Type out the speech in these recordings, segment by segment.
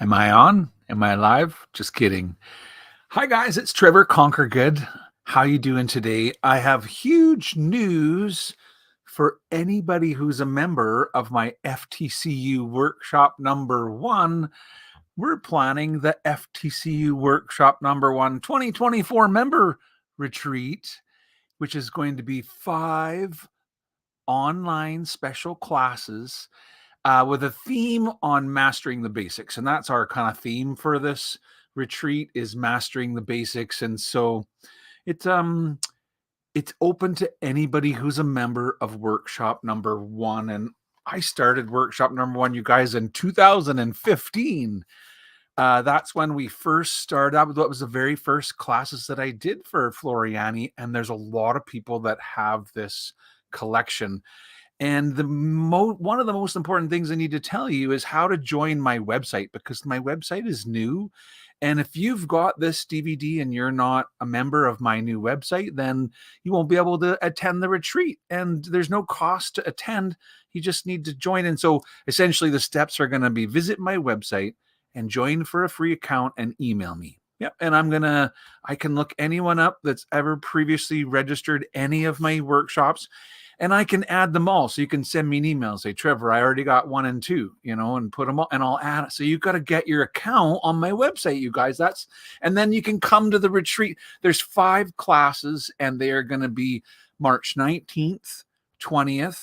Am I on? Am I live? Just kidding. Hi guys, it's Trevor Conquer Good. How you doing today? I have huge news for anybody who's a member of my FTCU workshop number 1. We're planning the FTCU workshop number 1 2024 member retreat, which is going to be 5 online special classes with a theme on mastering the basics. And that's our kind of theme for this retreat, is mastering the basics. And so it's it's open to anybody who's a member of workshop number 1. And I started workshop number 1, you guys, in 2015. That's when we first started. That was the very first classes that I did for Floriani. And there's a lot of people that have this collection. And one of the most important things I need to tell you is how to join my website, because my website is new. And if you've got this DVD and you're not a member of my new website, then you won't be able to attend the retreat. And there's no cost to attend. You just need to join. And so essentially the steps are going to be: visit my website and join for a free account and email me. Yep. And I can look anyone up that's ever previously registered any of my workshops, and I can add them all. So you can send me an email, say, Trevor, I already got 1 and 2, and put them all, and I'll add it. So you've got to get your account on my website, you guys. And then you can come to the retreat. There's 5 classes, and they are going to be March 19th, 20th.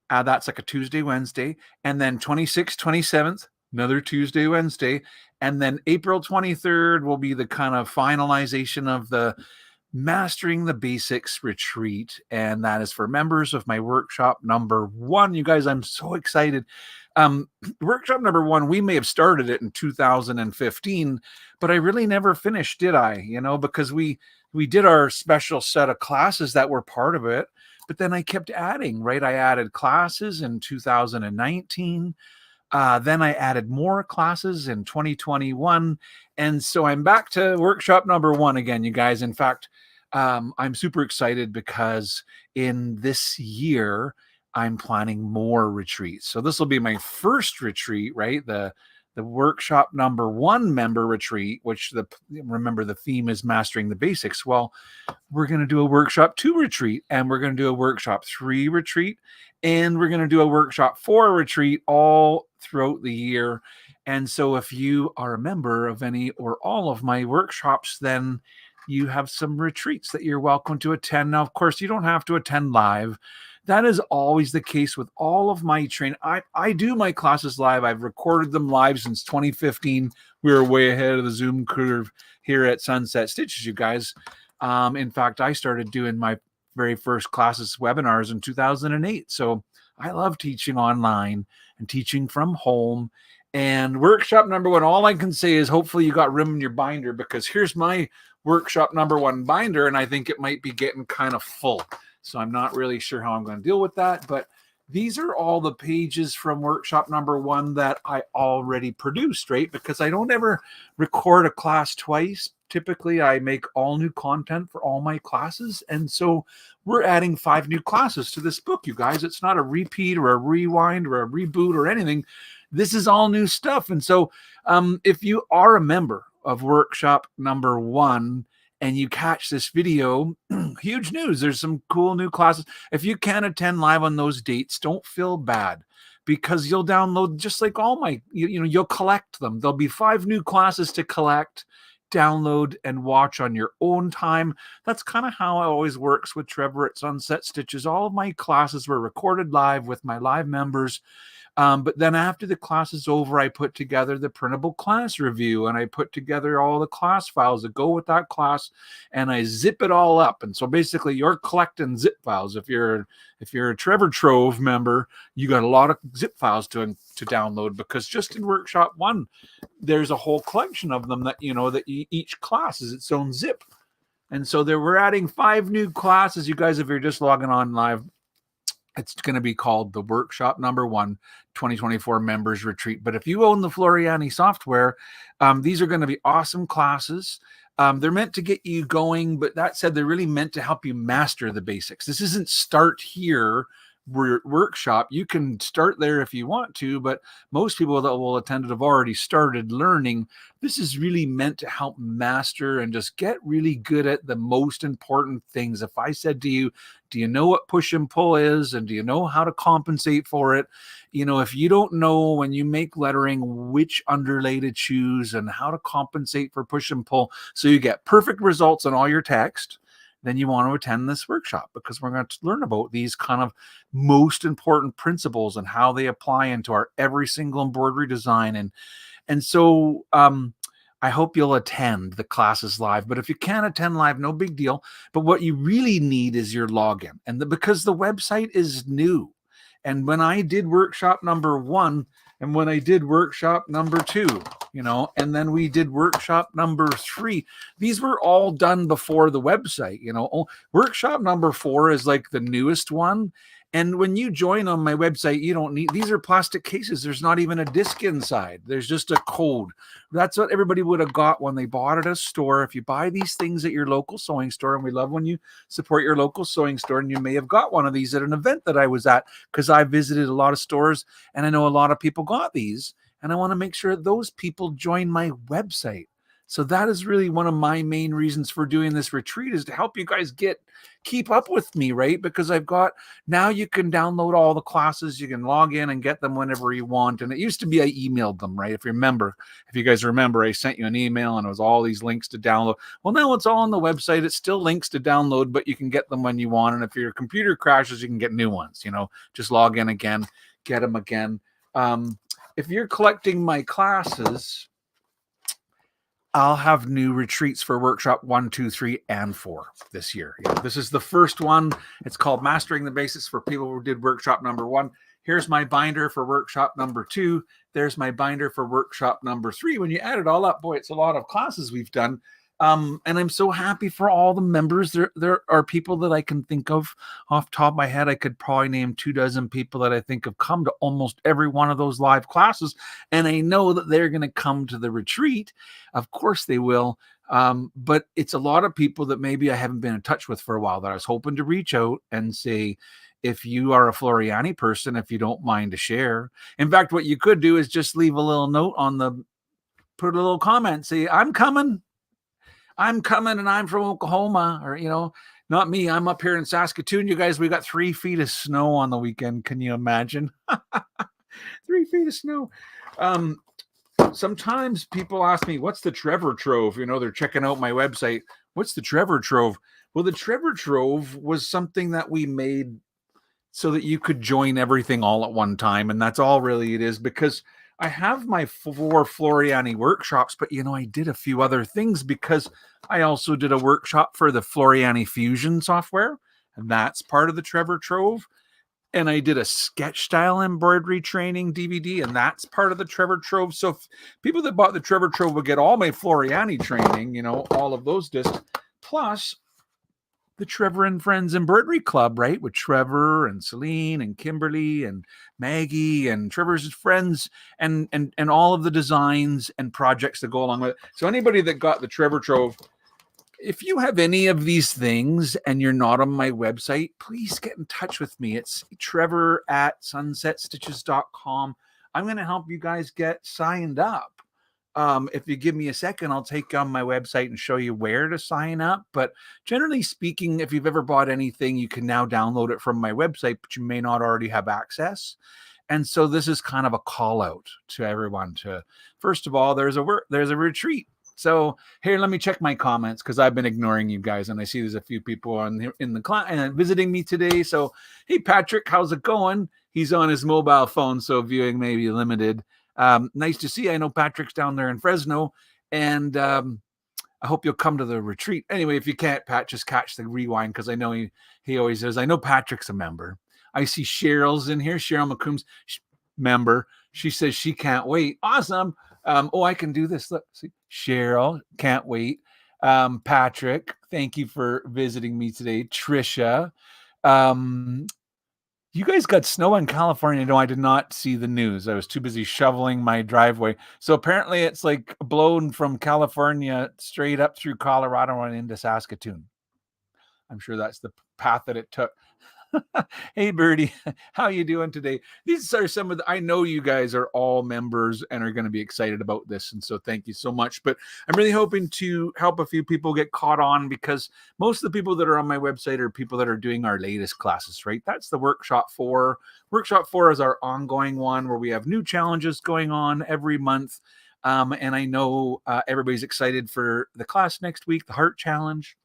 That's like a Tuesday, Wednesday. And then 26th, 27th, another Tuesday, Wednesday. And then April 23rd will be the kind of finalization of the Mastering the Basics retreat, and that is for members of my workshop number 1. You guys, I'm so excited. Workshop number 1, we may have started it in 2015, but I really never finished, did I? Because we did our special set of classes that were part of it, but then I kept adding, right? I added classes in 2019. Then I added more classes in 2021. And so I'm back to workshop number 1 again, you guys. In fact, I'm super excited because in this year, I'm planning more retreats. So this will be my first retreat, right? The workshop number 1 member retreat, which remember the theme is mastering the basics. Well, we're going to do a workshop 2 retreat, and we're going to do a workshop 3 retreat, and we're going to do a workshop 4 retreat all throughout the year. And so if you are a member of any or all of my workshops, then you have some retreats that you're welcome to attend. Now, of course, you don't have to attend live. That is always the case with all of my training. I do my classes live. I've recorded them live since 2015. We were way ahead of the Zoom curve here at Sunset Stitches, you guys. In fact, I started doing my very first classes webinars in 2008. So I love teaching online and teaching from home. And workshop number 1, all I can say is hopefully you got room in your binder, because here's my workshop number 1 binder, and I think it might be getting kind of full. So I'm not really sure how I'm going to deal with that, but these are all the pages from workshop number 1 that I already produced, right? Because I don't ever record a class twice. Typically, I make all new content for all my classes. And so we're adding 5 new classes to this book, you guys. It's not a repeat or a rewind or a reboot or anything. This is all new stuff. And so if you are a member of workshop number 1 and you catch this video, huge news. There's some cool new classes. If you can't attend live on those dates, don't feel bad, because you'll download just like all my, you'll collect them. There'll be 5 new classes to collect, download, and watch on your own time. That's kind of how it always works with Trevor at Sunset Stitches. All of my classes were recorded live with my live members. But then after the class is over, I put together the printable class review, and I put together all the class files that go with that class, and I zip it all up. And so basically you're collecting zip files. If you're a Trevor Trove member, you got a lot of zip files to download, because just in workshop 1, there's a whole collection of them that, that each class is its own zip. And so we're adding 5 new classes. You guys, if you're just logging on live, it's going to be called the workshop number 1 2024 members retreat. But if you own the Floriani software, these are going to be awesome classes. They're meant to get you going, but that said, they're really meant to help you master the basics. This isn't start here, workshop, you can start there if you want to, but most people that will attend it have already started learning. This is really meant to help master and just get really good at the most important things. If I said to you, do you know what push and pull is? And do you know how to compensate for it? If you don't know when you make lettering which underlay to choose and how to compensate for push and pull so you get perfect results on all your text, then you want to attend this workshop, because we're going to learn about these kind of most important principles and how they apply into our every single embroidery design. And so I hope you'll attend the classes live. But if you can't attend live, no big deal. But what you really need is your login, because the website is new. And when I did workshop number 1, and when I did workshop number 2, and then we did workshop number 3, these were all done before the website. Workshop number 4 is like the newest one. And when you join on my website, you don't need, these are plastic cases. There's not even a disc inside. There's just a code. That's what everybody would have got when they bought at a store. If you buy these things at your local sewing store, and we love when you support your local sewing store, and you may have got one of these at an event that I was at, because I visited a lot of stores and I know a lot of people got these, and I want to make sure those people join my website. So that is really one of my main reasons for doing this retreat, is to help you guys keep up with me, right? Because now you can download all the classes, you can log in and get them whenever you want. And it used to be I emailed them, right? If you guys remember, I sent you an email and it was all these links to download. Well, now it's all on the website. It's still links to download, but you can get them when you want. And if your computer crashes, you can get new ones, just log in again, get them again. If you're collecting my classes, I'll have new retreats for workshop 1, 2, 3, and 4 this year. This is the first one. It's called Mastering the Basics for people who did workshop number 1. Here's my binder for workshop number 2. There's my binder for workshop number 3. When you add it all up, boy, it's a lot of classes we've done. And I'm so happy for all the members. There are people that I can think of off the top of my head. I could probably name 24 people that I think have come to almost every one of those live classes. And I know that they're going to come to the retreat. Of course they will. But it's a lot of people that maybe I haven't been in touch with for a while, that I was hoping to reach out and say, if you are a Floriani person, if you don't mind to share. In fact, what you could do is just leave a little note put a little comment, say, I'm coming and I'm from Oklahoma, or, not me. I'm up here in Saskatoon. You guys, we got 3 feet of snow on the weekend. Can you imagine? 3 feet of snow. Sometimes people ask me, what's the Trevor Trove? They're checking out my website. What's the Trevor Trove? Well, the Trevor Trove was something that we made so that you could join everything all at one time. And that's all really it is, because I have my 4 Floriani workshops, but I did a few other things, because I also did a workshop for the Floriani Fusion software, and that's part of the Trevor Trove. And I did a sketch style embroidery training DVD, and that's part of the Trevor Trove. So if people that bought the Trevor Trove will get all my Floriani training, all of those discs, plus the Trevor and Friends Embroidery Club, right? With Trevor and Celine and Kimberly and Maggie and Trevor's friends, and all of the designs and projects that go along with it. So anybody that got the Trevor Trove, if you have any of these things and you're not on my website, please get in touch with me. It's trevor@sunsetstitches.com. I'm going to help you guys get signed up. If you give me a second, I'll take you on my website and show you where to sign up. But generally speaking, if you've ever bought anything, you can now download it from my website, but you may not already have access. And so this is kind of a call out to everyone to, first of all, there's a retreat. So here, let me check my comments, because I've been ignoring you guys, and I see there's a few people in the class and visiting me today. So, hey, Patrick, how's it going? He's on his mobile phone, so viewing may be limited. Nice to see. I know Patrick's down there in Fresno, and I hope you'll come to the retreat. Anyway, if you can't, Pat, just catch the rewind, because I know he always says, I know Patrick's a member. I see Cheryl's in here. Cheryl McCombs, member. She says she can't wait. Awesome. I can do this. Look, see, Cheryl, can't wait. Patrick, thank you for visiting me today. Trisha, you guys got snow in California. No, I did not see the news. I was too busy shoveling my driveway. So apparently it's like blown from California straight up through Colorado and into Saskatoon. I'm sure that's the path that it took. Hey, Birdie, how you doing today? These are some of the, I know you guys are all members and are going to be excited about this. And so thank you so much. But I'm really hoping to help a few people get caught on, because most of the people that are on my website are people that are doing our latest classes, right? That's the workshop 4. Workshop 4 is our ongoing one where we have new challenges going on every month. And I know everybody's excited for the class next week, the Heart Challenge.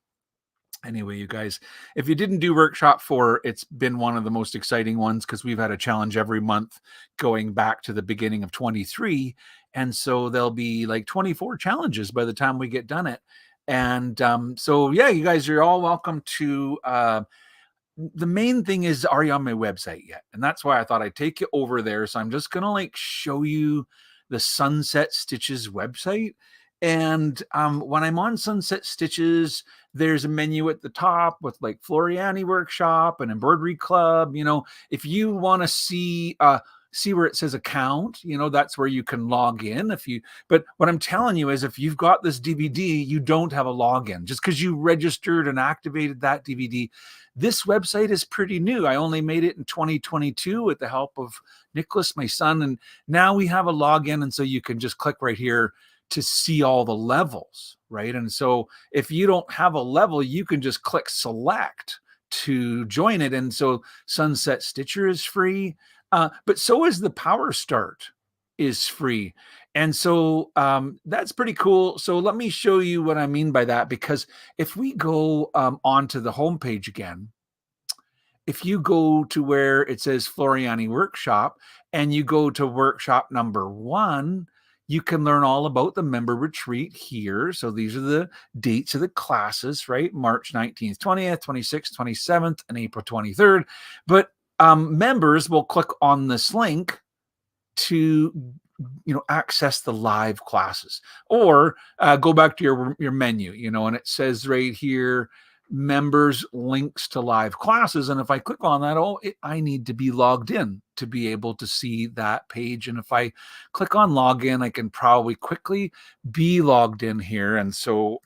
Anyway, you guys, if you didn't do workshop 4, it's been one of the most exciting ones, because we've had a challenge every month going back to the beginning of 23. And so there'll be like 24 challenges by the time we get done it. And so, yeah, you guys are all welcome to the main thing is, are you on my website yet? And that's why I thought I'd take you over there. So I'm just going to like show you the Sunset Stitches website. And when I'm on Sunset Stitches, there's a menu at the top with like Floriani Workshop and Embroidery Club. You know, if you want to see where it says account, you know, that's where you can log in. But what I'm telling you is, if you've got this DVD, you don't have a login just because you registered and activated that DVD. This website is pretty new. I only made it in 2022 with the help of Nicholas, my son. And now we have a login. And so you can just click right here to see all the levels, right? And so if you don't have a level, you can just click select to join it. And so Sunset Stitcher is free, but so is the Power Start is free. And so that's pretty cool. So let me show you what I mean by that, because if we go onto the homepage again, if you go to where it says Floriani Workshop and you go to workshop number 1, you can learn all about the member retreat here. So these are the dates of the classes, right? March 19th, 20th, 26th, 27th, and April 23rd. But members will click on this link to access the live classes, or go back to your menu, and it says right here, members links to live classes. And if I click on that, I need to be logged in to be able to see that page. And if I click on login, I can probably quickly be logged in here. And so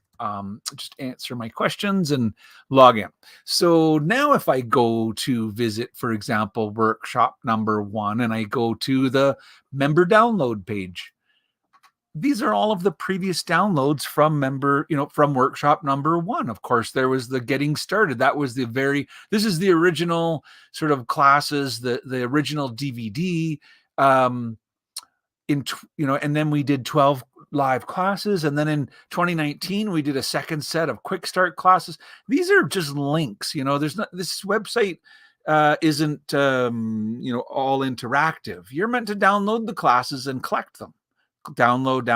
just answer my questions and log in. So now if I go to visit, for example, workshop number 1, and I go to the member download page, these are all of the previous downloads from from workshop number 1. Of course, there was the getting started. That was this is the original sort of classes, the original DVD. And then we did 12 live classes. And then in 2019, we did a second set of quick start classes. These are just links, this website isn't, all interactive. You're meant to download the classes and collect them. Download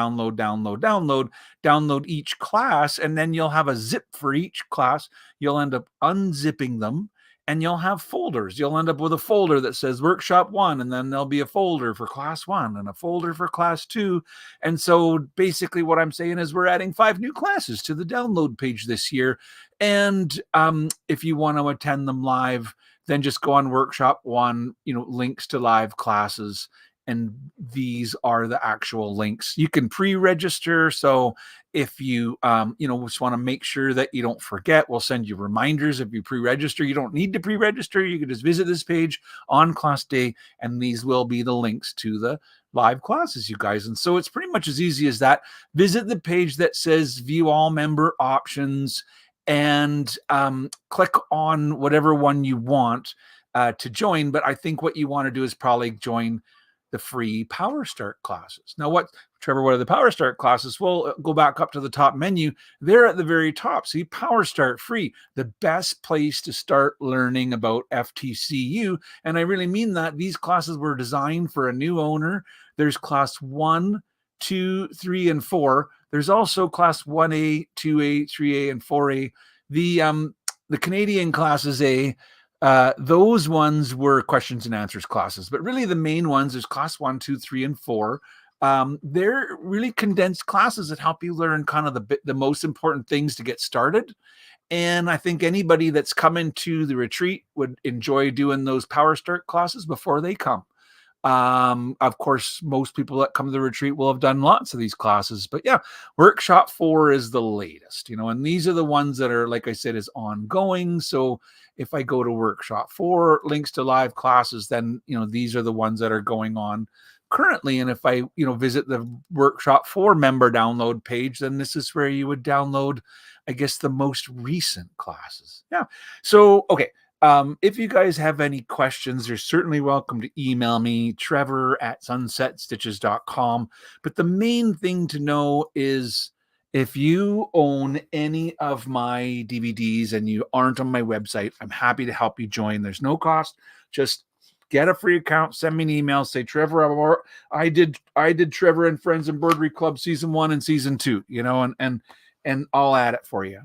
each class, and then you'll have a zip for each class. You'll end up unzipping them, and you'll have folders. You'll end up with a folder that says workshop 1, and then there'll be a folder for class 1 and a folder for class 2. And so basically what I'm saying is, we're adding 5 new classes to the download page this year. And if you want to attend them live, then just go on workshop 1, links to live classes. And these are the actual links. You can pre-register. So if you, just want to make sure that you don't forget, we'll send you reminders if you pre-register. You don't need to pre-register. You can just visit this page on class day, and these will be the links to the live classes, you guys. And so it's pretty much as easy as that. Visit the page that says view all member options, and click on whatever one you want to join. But I think what you want to do is probably join the free Power Start classes. Now, Trevor, what are the Power Start classes? Well, go back up to the top menu. They're at the very top. See, Power Start free, the best place to start learning about FTCU. And I really mean that. These classes were designed for a new owner. There's class 1, 2, 3, and 4. There's also class 1A, 2A, 3A, and 4A. The Canadian classes A, those ones were questions and answers classes, but really the main ones is class 1, 2, 3, and 4. They're really condensed classes that help you learn kind of the most important things to get started. And I think anybody that's coming to the retreat would enjoy doing those Power Start classes before they come. Of course, most people that come to the retreat will have done lots of these classes, but yeah, workshop 4 is the latest, and these are the ones that are, like I said, is ongoing. So if I go to workshop 4, links to live classes, then, these are the ones that are going on currently. And if I, visit the workshop 4 member download page, then this is where you would download, I guess, the most recent classes. Yeah. So, okay. If you guys have any questions, you're certainly welcome to email me, trevor@sunsetstitches.com. But the main thing to know is if you own any of my DVDs and you aren't on my website, I'm happy to help you join. There's no cost. Just get a free account, send me an email, say, Trevor, I did Trevor and Friends Embroidery Club season 1 and season 2, and I'll add it for you.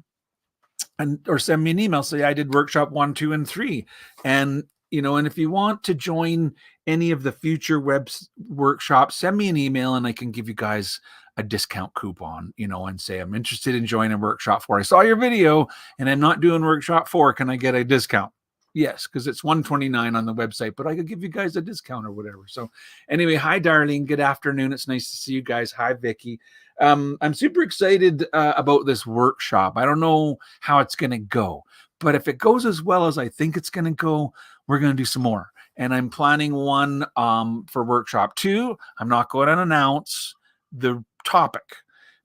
Or send me an email, say I did workshop 1, 2, and 3. And if you want to join any of the future workshops, send me an email and I can give you guys a discount coupon, and say I'm interested in joining workshop 4. I saw your video and I'm not doing workshop 4. Can I get a discount? Yes, because it's $129 on the website, but I could give you guys a discount or whatever. So anyway, hi, Darlene. Good afternoon. It's nice to see you guys. Hi, Vicky. I'm super excited about this workshop. I don't know how it's going to go, but if it goes as well as I think it's going to go, we're going to do some more. And I'm planning one for workshop 2. I'm not going to announce the topic,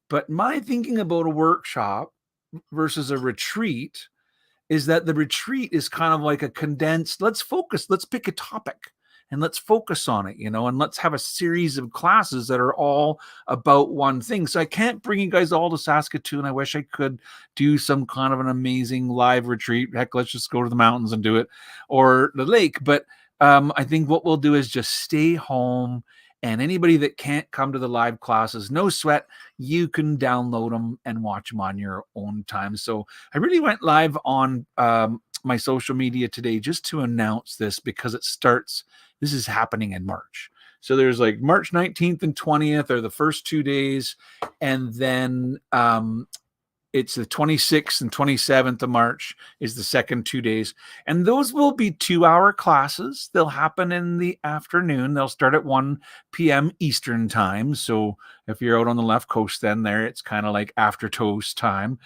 but my thinking about a workshop versus a retreat is that the retreat is kind of like a condensed, let's pick a topic and let's focus on it, and let's have a series of classes that are all about one thing. So I can't bring you guys all to Saskatoon. I wish I could do some kind of an amazing live retreat. Heck, let's just go to the mountains and do it, or the lake. But I think what we'll do is just stay home. And anybody that can't come to the live classes, no sweat, you can download them and watch them on your own time. So I really went live on my social media today just to announce this, because this is happening in March. So there's like March 19th and 20th are the first 2 days. And then it's the 26th and 27th of March is the second 2 days. And those will be 2-hour classes. They'll happen in the afternoon. They'll start at 1 p.m. Eastern time. So if you're out on the left coast, then it's kind of like after toast time.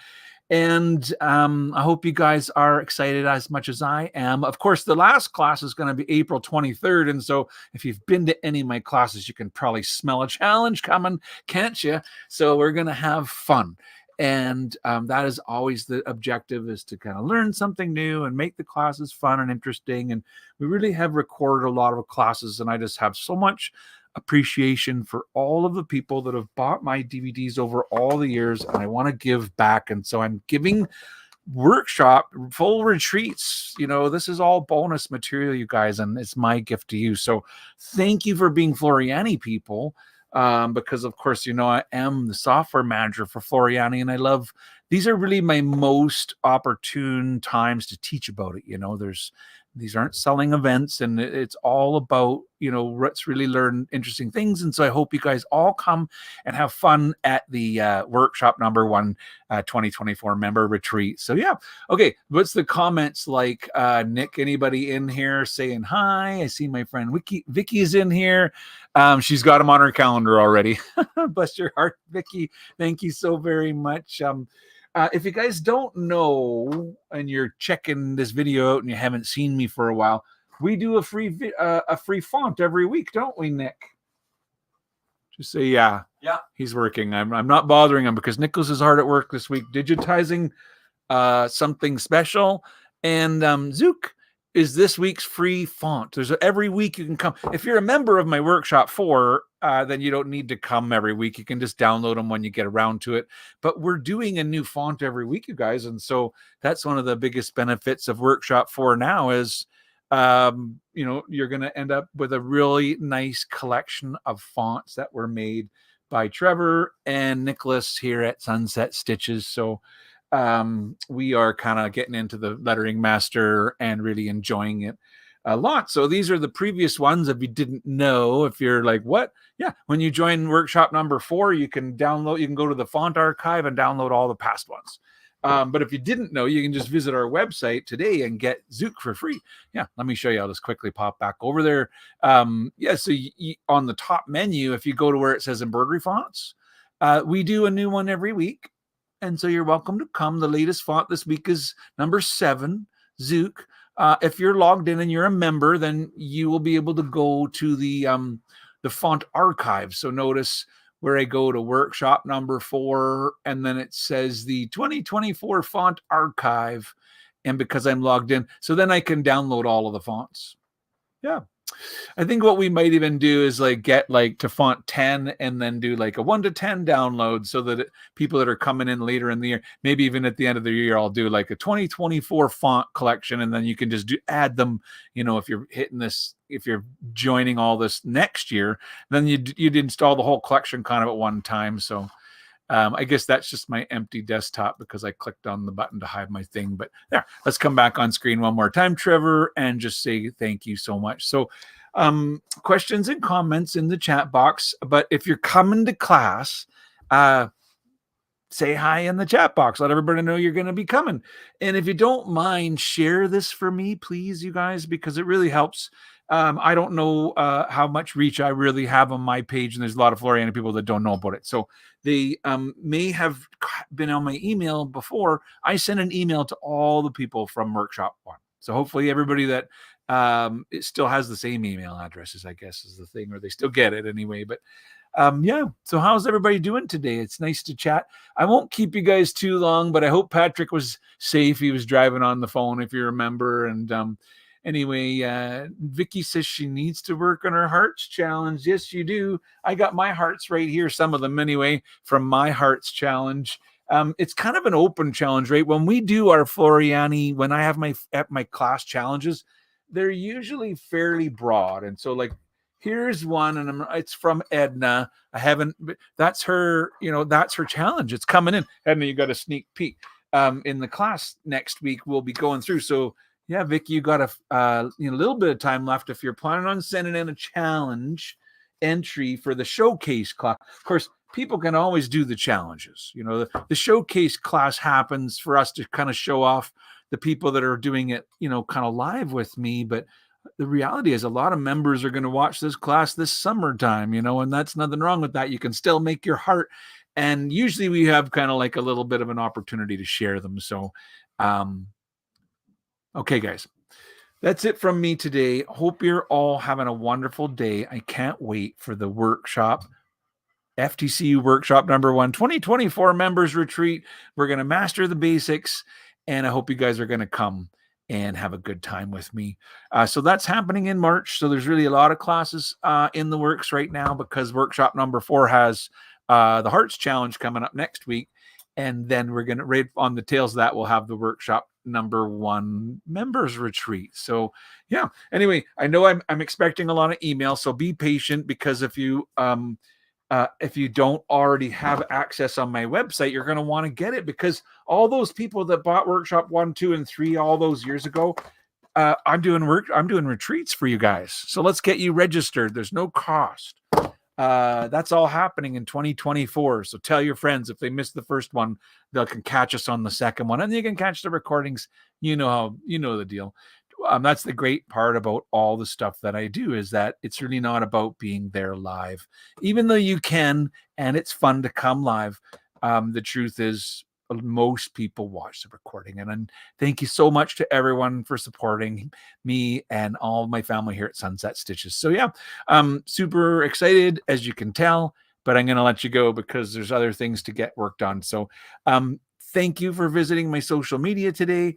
And I hope you guys are excited as much as I am. Of course, the last class is going to be April 23rd. And so if you've been to any of my classes, you can probably smell a challenge coming, can't you? So we're going to have fun. And that is always the objective, is to kind of learn something new and make the classes fun and interesting. And we really have recorded a lot of classes, and I just have so much appreciation for all of the people that have bought my DVDs over all the years, and I want to give back. And so I'm giving workshop full retreats. This is all bonus material, you guys, and it's my gift to you. So thank you for being Floriani people. Because of course, I am the software manager for Floriani, and these are really my most opportune times to teach about it. These aren't selling events, and it's all about, let's really learn interesting things. And so I hope you guys all come and have fun at the workshop number 1 2024 member retreat. So yeah. Okay. What's the comments like? Nick, anybody in here saying hi? I see my friend Vicky is in here. She's got him on her calendar already. Bless your heart, Vicky. Thank you so very much. If you guys don't know and you're checking this video out and you haven't seen me for a while, we do a free font every week, don't we, Nick? Just say yeah. Yeah, he's working. I'm not bothering him because Nicholas is hard at work this week digitizing something special. And Zook is this week's free font. There's every week you can come. If you're a member of my workshop 4, then you don't need to come every week. You can just download them when you get around to it. But we're doing a new font every week, you guys. And so that's one of the biggest benefits of workshop 4 now is, you're going to end up with a really nice collection of fonts that were made by Trevor and Nicholas here at Sunset Stitches. So we are kind of getting into the lettering master and really enjoying it a lot. So these are the previous ones. If you didn't know, if you're like, what? Yeah. When you join workshop number 4, you can go to the font archive and download all the past ones. But if you didn't know, you can just visit our website today and get Zook for free. Yeah, let me show you. I'll just quickly pop back over there. So on the top menu, if you go to where it says embroidery fonts, we do a new one every week. And so you're welcome to come. The latest font this week is number 7, Zook. If you're logged in and you're a member, then you will be able to go to the font archive. So notice where I go to workshop number 4, and then it says the 2024 font archive. And because I'm logged in, so then I can download all of the fonts. Yeah. I think what we might even do is like get like to font 10 and then do like a 1 to 10 download so that people that are coming in later in the year, maybe even at the end of the year, I'll do like a 2024 font collection, and then you can just add them. If you're hitting this, if you're joining all this next year, then you'd install the whole collection kind of at one time. So I guess that's just my empty desktop because I clicked on the button to hide my thing. But there, let's come back on screen one more time, Trevor, and just say thank you so much. So questions and comments in the chat box. But if you're coming to class, say hi in the chat box. Let everybody know you're going to be coming. And if you don't mind, share this for me, please, you guys, because it really helps. I don't know how much reach I really have on my page, and there's a lot of Floriana people that don't know about it. So they may have been on my email before. I sent an email to all the people from Workshop 1. So hopefully everybody that it still has the same email addresses, I guess, is the thing, or they still get it anyway. But yeah, so how's everybody doing today? It's nice to chat. I won't keep you guys too long, but I hope Patrick was safe. He was driving on the phone, if you remember. And anyway, Vicky says she needs to work on her hearts challenge. Yes, you do. I got my hearts right here, some of them anyway, from my hearts challenge. It's kind of an open challenge, right? When we do our Floriani, when I have my class challenges, they're usually fairly broad. And so like, here's one, and it's from Edna. That's her, that's her challenge. It's coming in. Edna, you got a sneak peek. In the class next week, we'll be going through. So yeah, Vicky, you got a little bit of time left if you're planning on sending in a challenge entry for the showcase class. Of course, people can always do the challenges. The showcase class happens for us to kind of show off the people that are doing it, kind of live with me. But the reality is a lot of members are going to watch this class this summertime, and that's nothing wrong with that. You can still make your heart. And usually we have kind of like a little bit of an opportunity to share them. So, okay, guys, that's it from me today. Hope you're all having a wonderful day. I can't wait for the workshop. FTCU workshop number 1, 2024 members retreat. We're going to master the basics, and I hope you guys are going to come and have a good time with me. So that's happening in March. So there's really a lot of classes in the works right now, because workshop number 4 has the Hearts Challenge coming up next week. And then we're going to, right on the tails of that, we'll have the workshop number 1 members retreat. So yeah, anyway, I know I'm expecting a lot of emails, so be patient, because if you don't already have access on my website, you're going to want to get it, because all those people that bought workshop 1, 2, and 3 all those years ago, I'm doing retreats for you guys. So let's get you registered. There's no cost. That's all happening in 2024. So tell your friends, if they missed the first one, they can catch us on the second one, and you can catch the recordings. You know the deal. That's the great part about all the stuff that I do, is that it's really not about being there live, even though you can, and it's fun to come live. The truth is, most people watch the recording, and thank you so much to everyone for supporting me and all my family here at Sunset Stitches. So yeah, super excited, as you can tell, but I'm going to let you go because there's other things to get worked on. So thank you for visiting my social media today.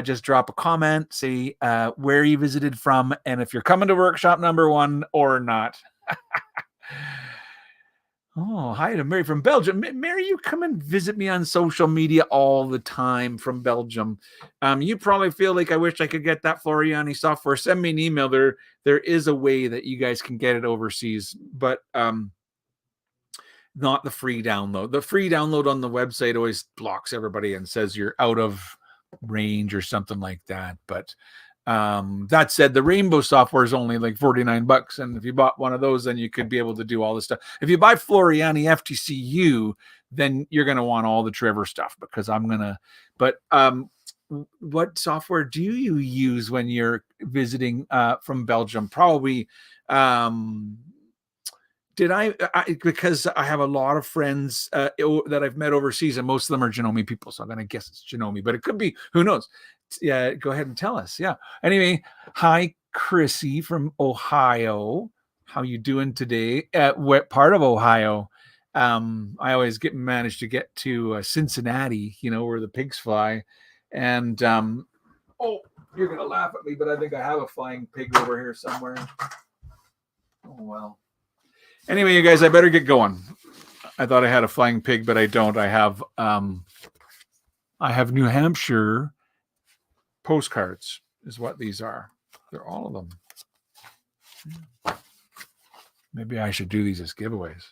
Just drop a comment, say where you visited from, and if you're coming to workshop number 1 or not. Oh, hi to Mary from Belgium. Mary, you come and visit me on social media all the time from Belgium. You probably feel like, I wish I could get that Floriani software. Send me an email. There is a way that you guys can get it overseas, but not the free download. The free download on the website always blocks everybody and says you're out of range or something like that. But that said, the Rainbow software is only like $49, and if you bought one of those, then you could be able to do all this stuff. If you buy Floriani FTCU, then you're going to want all the Trevor stuff because I'm going to, but what software do you use when you're visiting from Belgium? Probably because I have a lot of friends that I've met overseas, and most of them are Janome people, so I'm gonna guess it's Janome, but it could be, who knows? Yeah, go ahead and tell us. Yeah. Anyway, hi Chrissy from Ohio. How you doing today? At what part of Ohio? I always manage to get to Cincinnati, where the pigs fly, and oh, you're gonna laugh at me, but I think I have a flying pig over here somewhere. Oh well. Anyway, you guys, I better get going. I thought I had a flying pig, but I don't. I have New Hampshire postcards is what these are. They're all of them. Maybe I should do these as giveaways.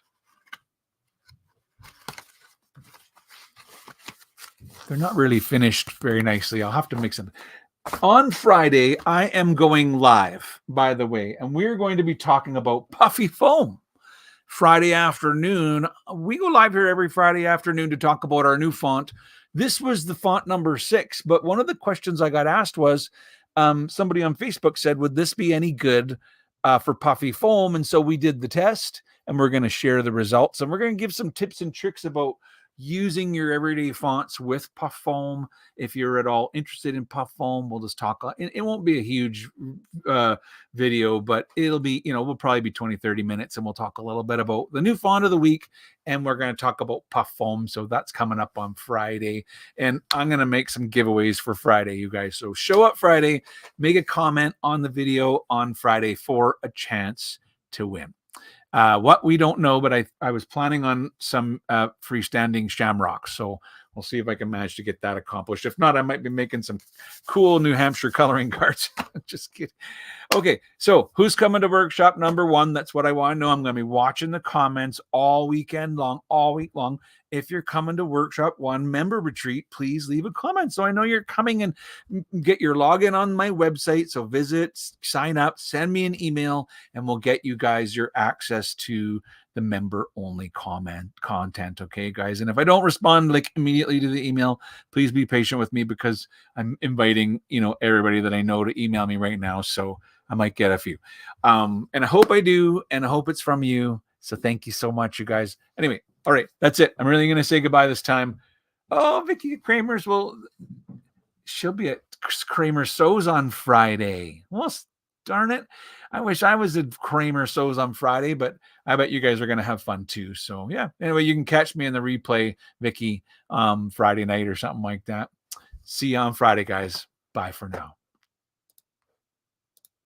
They're not really finished very nicely. I'll have to mix them. On Friday, I am going live, by the way, and we're going to be talking about puffy foam. Friday afternoon. We go live here every Friday afternoon to talk about our new font. This was the font number 6, but one of the questions I got asked was, somebody on Facebook said, would this be any good for puffy foam? And so we did the test, and we're going to share the results, and we're going to give some tips and tricks about using your everyday fonts with puff foam. If you're at all interested in puff foam, we'll just talk. It won't be a huge video, but it'll be, we'll probably be 20-30 minutes, and we'll talk a little bit about the new font of the week, and we're going to talk about puff foam. So that's coming up on Friday, and I'm going to make some giveaways for Friday, you guys. So show up Friday, make a comment on the video on Friday for a chance to win. What we don't know, but I was planning on some freestanding shamrocks, so we'll see if I can manage to get that accomplished. If not, I might be making some cool New Hampshire coloring cards. Just kidding. Okay, so who's coming to workshop number 1? That's what I want to know. I'm going to be watching the comments all week long. If you're coming to workshop 1 member retreat, please leave a comment so I know you're coming, and get your login on my website. So visit, sign up, send me an email, and we'll get you guys your access to the member only content. Okay, guys. And if I don't respond immediately to the email, please be patient with me because I'm inviting, everybody that I know to email me right now. So I might get a few. And I hope I do. And I hope it's from you. So thank you so much, you guys. Anyway, all right, that's it. I'm really going to say goodbye this time. Oh, Vicky Kramer's she'll be at Kramer Sews on Friday. Well, darn it. I wish I was at Kramer Sews on Friday, but I bet you guys are going to have fun too. So yeah, anyway, you can catch me in the replay, Vicky, Friday night or something like that. See you on Friday, guys. Bye for now.